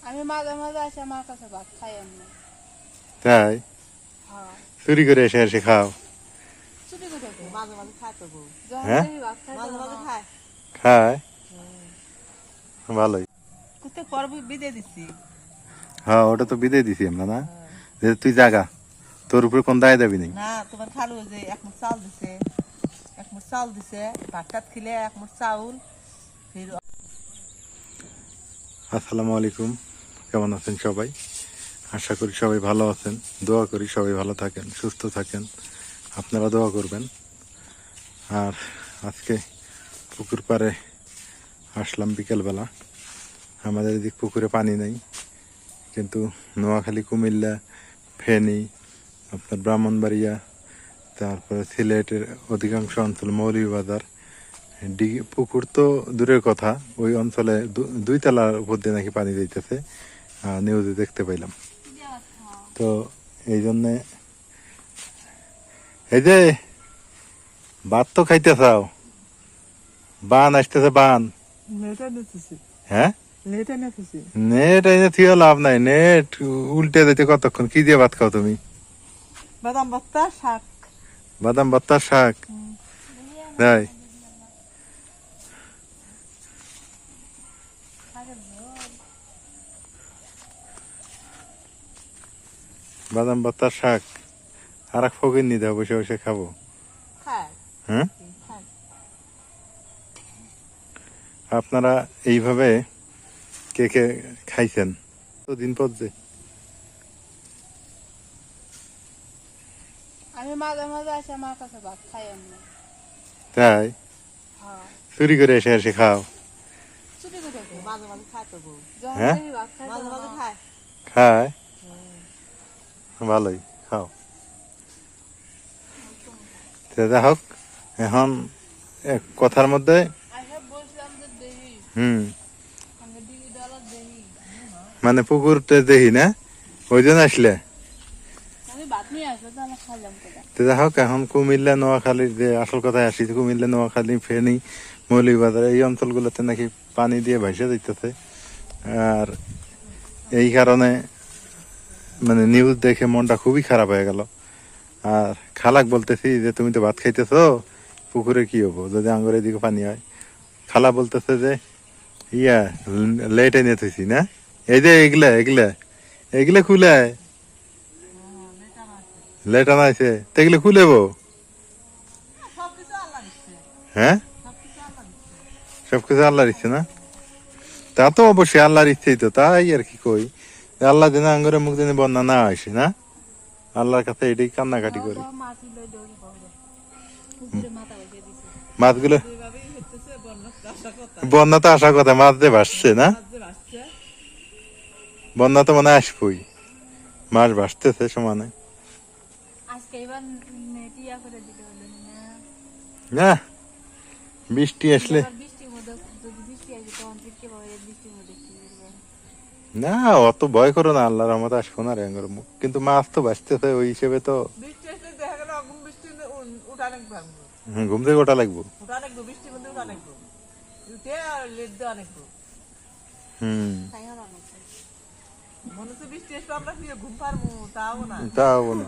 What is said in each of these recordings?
আমি মাঝে মাঝে আসি আমার কাছে ভাত খাই এমনি। তাই হ্যাঁ, চুরি করে এসে এসে খাও? চুরি করে খাই। মাঝে মাঝে খায় তো বউ, যখন হ্যাঁ দেখি ভাত খাই মাঝে মাঝে খায়। খায়, ভালোই। কোথায় করবি বিদে দিচ্ছি। হ্যাঁ ওটা তো বিদায় দিছি আমরা না, যে তুই জাগা, তোর উপরে কোন দায় দাবি নেই। না তোমার খালু যে এক মুঠ চাল দিছে, এক মুঠ চাল দিছে, ভাত টাত খেলে এক মুঠ চাউল ফির। আসসালামু আলাইকুম, কেমন আছেন সবাই? আশা করি সবাই ভালো আছেন, দোয়া করি সবাই ভালো থাকেন, সুস্থ থাকেন, আপনারা দোয়া করবেন। আর আজকে পুকুর পাড়ে আসলাম বিকেলবেলা। আমাদের এদিক পুকুরে পানি নেই, কিন্তু নোয়াখালী, কুমিল্লা, ফেনী, আপনার ব্রাহ্মণবাড়িয়া, তারপরে সিলেটের অধিকাংশ অঞ্চল, মৌলভীবাজার ডিগি পুকুর তো দূরের কথা, ওই অঞ্চলে দুই তলার উপর দিয়ে নাকি পানি দিতেছে, নিউজে দেখতে পাইলাম। তো এই জন্যে এই যে ভাত তো খাইতে চাও, বান আসতেছে বান। নেটা নিতেছি, হ্যাঁ নেটা নিতেছি। নেট এনে থিও লাভ নাই, নেট উল্টে দিতে কতক্ষণ। কি দিয়ে ভাত খাও তুমি? বাদাম ভর্তা, শাক। বাদাম ভর্তার শাক? তাই বাদাম ভর্তার শাক আর এক ফকির নিতে হবে, বসে বসে খাবো। খায় হ্যাঁ খায়। আপনারা এইভাবে কে কে খাইছেন? তো দিন পর যে আমি মাঝে মাঝে আসি আমার কাছে ভাত খাই এমনি। তাই হ্যাঁ, চুরি করে এসে এসে খাও? চুরি করে খাই। মাঝে মাঝে খায় তো বউ, যখন হ্যাঁ দেখি ভাত খাই মাঝে মাঝে খায়। খায়, ভালোই, খাও। তো যাই হোক, এখন কথার মধ্যে আসে বলছিলাম যে দেখি হুম আমি ডিগি ডলার দেখি মানে পুকুরটা দেখি না, ওই জন্য আসলে। আমি ভাত নিয়ে আসলে তাহলে খাইলাম কোথায়। তো যাই হোক, এখন কুমিল্লা, নোয়াখালীর যে আসল কথায় আসি, কুমিল্লা, নোয়াখালী, ফেনী, মৌলভীবাজার এই অঞ্চলগুলোতে নাকি পানি দিয়ে ভাসে যাইতেছে। আর এই কারণে মানে নিউজ দেখে মনটা খুবই খারাপ হয়ে গেল। আর খালাক বলতেছি যে তুমি তো ভাত খাইতেছো, পুকুরে কি হবো যদি আঙ্গুর এদিকে পানি হয়? খালা বলতেছে যে ইয়া লেট এনে থুইছি না, এই যে এগুলা এগুলা এগুলা খুলে লেট আনাইছে, তো এগুলো খুলেবো? সবকিছু আল্লাহ দিচ্ছে, হ্যাঁ সবকিছু আল্লাহ দিচ্ছে। সবকিছু আল্লাহর ইচ্ছে না? তা তো অবশ্যই আল্লাহর ইচ্ছেই তো, তাই আর কি কই, আল্লাহ যেন আঙ্গুরের মুখ যেন বন্যা না আসে না, আল্লাহর কাছে এটাই কান্নাকাটি করি। মাছ লই দৌড়ি বড় পুকুরে মাথা বসে দিছে। মাছগুলো যেভাবেই হচ্ছে বন্যা আশা কথা, বন্যা তো আসার কথা, মাছ যে ভাসছে না, মাছ যে ভাসছে। বন্যা তো মনে হয় আসবই, মাছ ভাসতেছে সমানে। আজকে এবার টিয়া করে দিতে হলো না। না বৃষ্টি আসলে আবার বৃষ্টির মধ্যে যদি বৃষ্টি আসে তখন ফিরতে পারবে বৃষ্টির মধ্যে কি করবে। না, অত ভয় করো না, আল্লাহর রহমতে আসবো না রে আঙ্গুর মুখ, কিন্তু মাছ তো ভাসতেছে ওই হিসেবে তো। বৃষ্টি এসে দেখা গেল অগুন বৃষ্টি উঠা লাগবে, ঘুম থেকে ওটা লাগবো। উঠা লাগবে, বৃষ্টির মধ্যে উঠা লাগবে, উঠে আর লেট দেওয়া লাগবে। হুম তাই হলো না। মনে হচ্ছে বৃষ্টি এসে আমরা ফিরে ঘুম পারবো, তাও না। তা হবো না।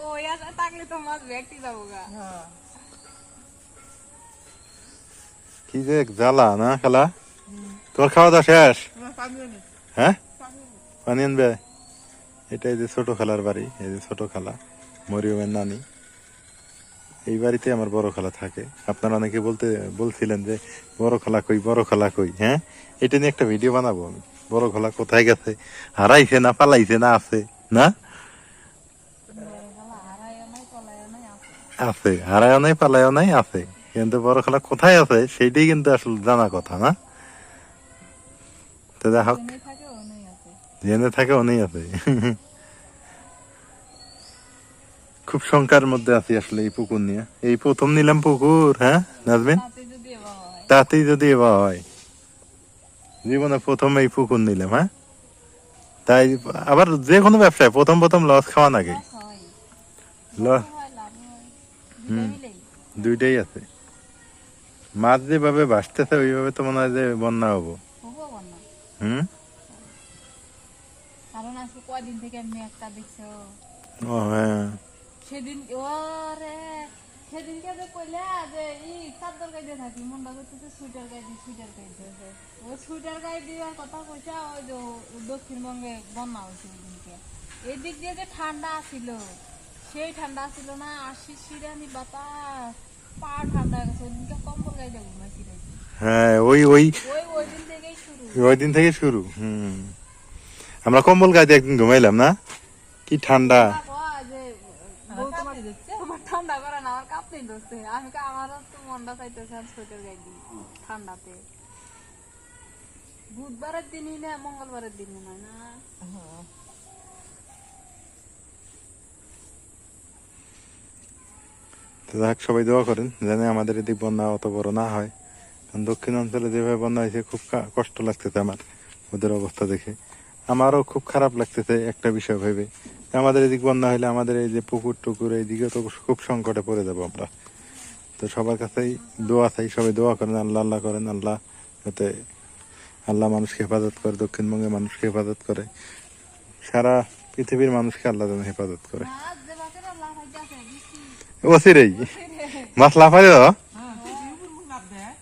ও ইয়া থাকলে তো মাছ ব্যক্তি যাবো গা। হ্যাঁ। কি যে জ্বালা না খালা, তোমার খাওয়া দাওয়া শেষ? পানিও নেই, হ্যাঁ পানিও নেই। পানি আনবে? এটাই যে ছোট খালার বাড়ি, এই যে ছোট খালা মরিয়মের নানি, এই বাড়িতে আমার বড় খালা থাকে। আপনারা অনেকে বলছিলেন যে বড় খালা কই, বড় খালা কই। হ্যাঁ এটা নিয়ে একটা ভিডিও বানাবো আমি, বড় খালা কোথায় গেছে, হারাইছে না পালাইছে না আছে না? আছে, হারায়ও নাই পালায়ও নাই, আছে। কিন্তু বড় খালা কোথায় আছে সেইটাই কিন্তু আসলে জানা কথা না। তো যাই হোক, জেনে থাকে অনেই আছে। খুব শঙ্কার মধ্যে আছি আসলে এই পুকুর নিয়ে, এই প্রথম নিলাম পুকুর। হ্যাঁ নাজমিন, তাতেই যদি এবার হয়, জীবনে প্রথম এই পুকুর নিলাম। হ্যাঁ তাই আবার যে কোনো ব্যবসায় প্রথম প্রথম লস খাওয়া নাকি, লস দুইটাই আছে। মাছ যেভাবে ভাসতেছে ওইভাবে তো মনে হয় যে বন্যা হবো। হুম কারণ আজকে কয়দিন থেকে মেঘটা দেখছো ও হ্যাঁ সেদিন ওরে সেদিনকে যে কইলা যে চাদর গাইতে থাকি মনটা করতেছে সুইটার গাইতেছে ও সুইটার গাই দেওয়ার কথা কইছা ওই যে দক্ষিণবঙ্গে বন্যা হয়েছে ওইদিনকে এদিক দিয়ে যে ঠান্ডা আসিল সেই ঠান্ডা আসিল না আসি শিরানি বাতাস পা ঠান্ডা হয়ে গেছে ওইদিনকে কম্বল গাইতে ঘুমাইছি হ্যাঁ ওই ওই ওই দিন থেকেই শুরু ওই দিন থেকে শুরু আমরা কম্বল গায়ে একদিন ঘুমাইলাম না কি ঠান্ডা তোমার ঠান্ডা করে না আমার কাঁপতে ধরছে আমারও তো মনটা চাইতেছে সোয়েটার গাই দিই ঠান্ডাতে বুধবারের দিনই না মঙ্গলবারের দিন নয় না তো যাক সবাই দোয়া করেন জানে আমাদের এদিক বন্যা অত বড় না হয় কারণ দক্ষিণ অঞ্চলে যেভাবে বন্যা হয়েছে খুব কষ্ট লাগতেছে আমার ওদের অবস্থা দেখে আমারও খুব খারাপ লাগতেছে একটা বিষয় ভেবে আমাদের এদিক বন্যা হলে আমাদের এই যে পুকুর টুকুর এইদিকে তো খুব সংকটে পড়ে যাবো আমরা তো সবার কাছেই দোয়া চাই সবাই দোয়া করেন আল্লাহ আল্লাহ করেন আল্লাহ যাতে আল্লাহ মানুষকে হেফাজত করে দক্ষিণবঙ্গের মানুষকে হেফাজত করে সারা পৃথিবীর মানুষকে আল্লাহ যেন হেফাজত করে ওসিরেই মাছ লাফাই দাও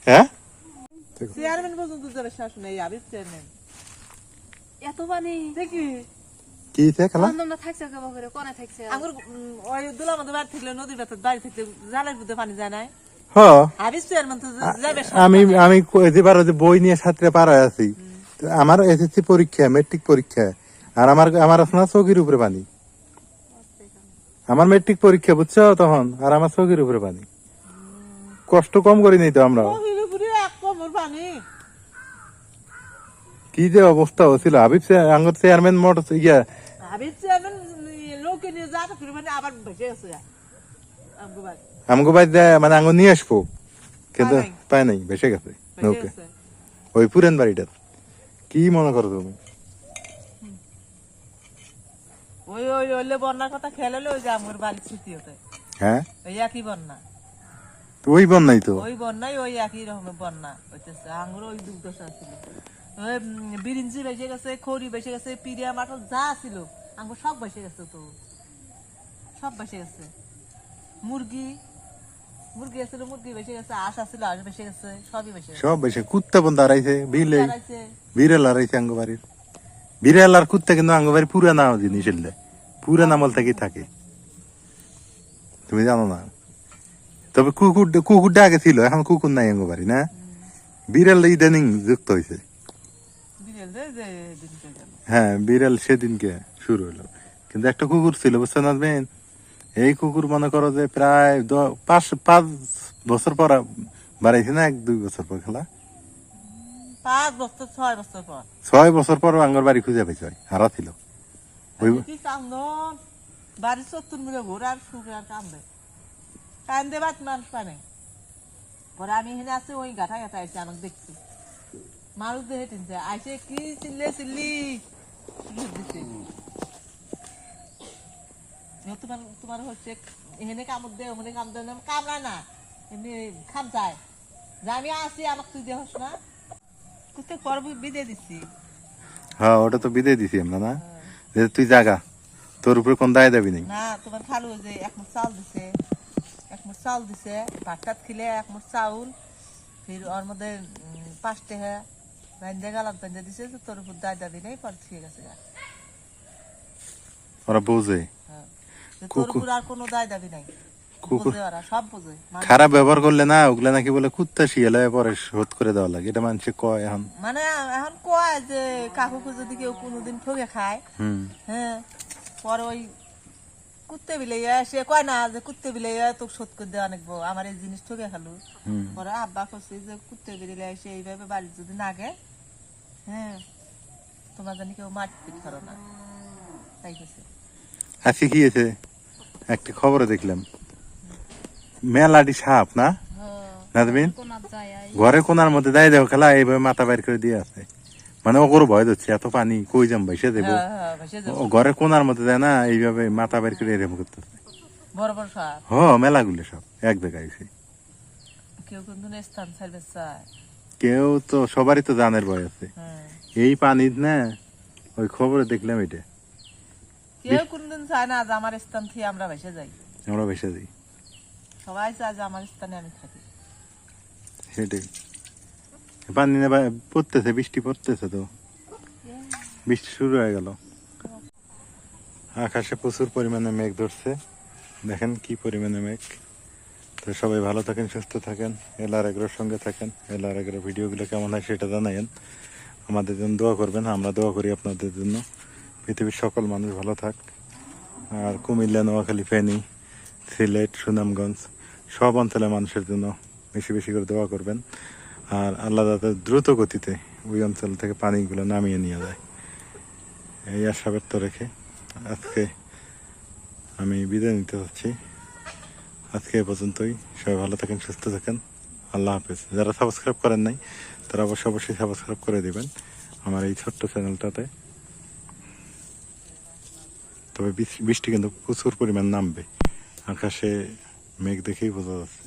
হ্যাঁ চেয়ারম্যান পর্যন্ত যাবে শ্বাস নেই আবির চেয়ারম্যান এত পানি দেখি কি খেলা তোমরা থাকছে কেমন করে কোনে থাকছে আঙ্গুর ওই দুলা মধ্যে বাড়ি থাকলে নদীর ভেতর বাড়ি থাকতে জালের মধ্যে পানি যায় না হ্যাঁ আবির চেয়ারম্যান তো যাবে আমি আমি এবার যে বই নিয়ে ছাত্রে পার হয়ে আছি তো আমার এসএসসি পরীক্ষা মেট্রিক পরীক্ষা আর আমার আছে না চৌকির উপরে পানি আমার মেট্রিক পরীক্ষা বুঝছো তখন আর আমার চৌকির উপরে পানি কষ্ট কম করি নাই তো আমরা পানি কি যে অবস্থা হচ্ছিল হাবিব আঙ্গর চেয়ারম্যান মোটর ইয়া আবির চেয়ারম্যান লোকে নিয়ে যাবে ফিরে মানে আবার বেঁচে গেছে আমগো বাইর মানে আঙ্গ নিয়ে আসবো কিন্তু পায় নাই বেসে গেছে নৌকে ওই পুরান বাড়িটার কি মনে করো তুমি ওই ওই ওইলে বন্যার কথা খেলে ওই যে আমার বাড়ির স্মৃতি হতে হ্যাঁ ওই একই বন্যা ওই বন্যাই তো ওই বন্যাই ওই একই রকমের বন্যা হইতেছে আঙ্গুর ওই দুর্দশা ছিল ওই বিরিঞ্চি বেসে গেছে খড়ি বেসে গেছে পিরিয়া মাঠল যা ছিল আঙ্গুর সব বেসে গেছে তো সব বেসে গেছে মুরগি মুরগি আছিল মুরগি বেসে গেছে আশ আছিল আশ বেসে গেছে সবই বেসে গেছে সব বেশি কুত্তা বন্ধ হারাইছে বিলে হারাইছে। বিড়াল হারাইছে আঙ্গ বাড়ির বিড়াল আর কুত্তা কিন্তু আঙ্গ বাড়ির পুরানা জিনিস এলে পুরান আমল থেকেই থাকে তুমি জানো না তবে কুকুরটা আগে ছিল এখন কুকুর নাই আঙ্গ বাড়ি না বিড়াল ইদানিং যুক্ত হয়েছে বিড়াল যে যে দিনকে গেল হ্যাঁ বিড়াল সেদিনকে শুরু হলো কিন্তু একটা কুকুর ছিল বুঝতে নাচবেন এই কুকুর মনে করো যে প্রায় 5 বছর পর বাড়াইছে না 1-2 বছর পর খেলা 5 বছর 6 বছর পর 6 বছর পর আঙ্গর বাড়ি খুঁজে পাইছে হারা ছিল ওই কি কান্দন বাড়ির 70 মিলে ঘোরে আর শুকে আর কান্দে বাত মানুষ পানে পরে আমি এখানে আছে ওই গাঠা গাঠা আইসে আমাকে দেখছি মানুষ দেখে টিনছে আইসে কি চিল্লি দিছে তোমার তোমার হচ্ছে এখানে কামড় দে ওখানে কামড় দে কামড়া না এমনি খাম যায় যে আমি আসি আমাকে তুই দেহস না কোথায় করব বিদে দিচ্ছি হ্যাঁ ওটা তো বিদায় দিছি আমরা না যে তুই জাগা তোর উপরে কোন দায় দাবি নেই না তোমার খালু যে এক মুঠ চাল দিছে ভাত টাত খিলে এক মুঠ চাউল ফির ওর মধ্যে 5 টাকা রান্দে গালাম তান্দে দিছে যে তোর উপর দায় দাবি নেই পর ঠিক আছে ওরা বোঝে হ্যাঁ তোর উপর আর কোনো দায় দাবি নাই কুকুর বুঝে ওরা সব বুঝে খারাপ ব্যবহার করলে না ওগুলা নাকি বলে কুত্তা শিয়াল হয়ে পরে শোধ করে দেওয়া লাগে এটা মানুষে কয় এখন মানে এখন কয় যে কাকুকে যদি কেউ কোনোদিন ঠকে খায় হ্যাঁ পরে ওই কুত্তে বিলে সে কয় না যে কুত্তে বিলে তোকে শোধ করে দেওয়া অনেক আমার এই জিনিস ঠকে খালু পরে আব্বা করছে যে কুত্তে বিলে এসে এইভাবে বাড়ি যদি না গে হ্যাঁ তোমার জানি কেউ মারপিট করো না তাই করছে আজকে কি হয়েছে একটা খবরে দেখলাম মেলাটি সাপ না নাজমিন ঘরে কোনার মধ্যে দায় দেও খেলা এইভাবে মাথা বাইর করে দিয়ে আছে মানে ওগুলো ভয় দিচ্ছে এত পানি কই যাম ভাইসে দেবো ঘরে কোনার মধ্যে দেয় না এইভাবে মাথা বাইর করে এরকম করতেছে বড় বড় সাপ হ মেলাগুলো সব এক জায়গায় এসে কেউ কিন্তু স্থান ছাড়বে চায় কেউ তো সবারই তো জানের ভয় আছে এই পানি না ওই খবরে দেখলাম এটা কেউ কোনদিন চায় না যে আমার স্থান থেকে আমরা ভেসে যাই, আমরা ভেসে দিই, সবাই চায় যে আমার স্থানে আমি থাকি। সেটাই। পানি না পড়তেছে, বৃষ্টি পড়তেছে, তো বৃষ্টি শুরু হয়ে গেল। আকাশে প্রচুর পরিমাণে মেঘ ধরছে, দেখেন কি পরিমাণে মেঘ। তো সবাই ভালো থাকেন, সুস্থ থাকেন, এলআর এগ্রোর সঙ্গে থাকেন। এলআর এগ্রোর ভিডিওগুলো কেমন হয় সেটা জানাবেন, আমাদের জন্য দোয়া করবেন, আমরা দোয়া করি আপনাদের জন্য। পৃথিবীর সকল মানুষ ভালো থাক। আর কুমিল্লা, নোয়াখালী, ফেনী, সিলেট, সুনামগঞ্জ সব অঞ্চলের মানুষের জন্য বেশি বেশি করে দোয়া করবেন। আর আল্লাহ যাতে দ্রুত গতিতে ওই অঞ্চল থেকে পানিগুলো নামিয়ে নিয়ে যায়, এই আশা ব্যক্ত রেখে আজকে আমি বিদায় নিতে চাচ্ছি। আজকে এ পর্যন্তই। সবাই ভালো থাকেন, সুস্থ থাকেন। আল্লাহ হাফেজ। যারা সাবস্ক্রাইব করেন নাই তারা অবশ্যই সাবস্ক্রাইব করে দিবেন আমার এই ছোট্ট চ্যানেলটাতে। তবে বৃষ্টি কিন্তু প্রচুর পরিমাণ নামবে, আকাশে মেঘ দেখেই বোঝা যাচ্ছে।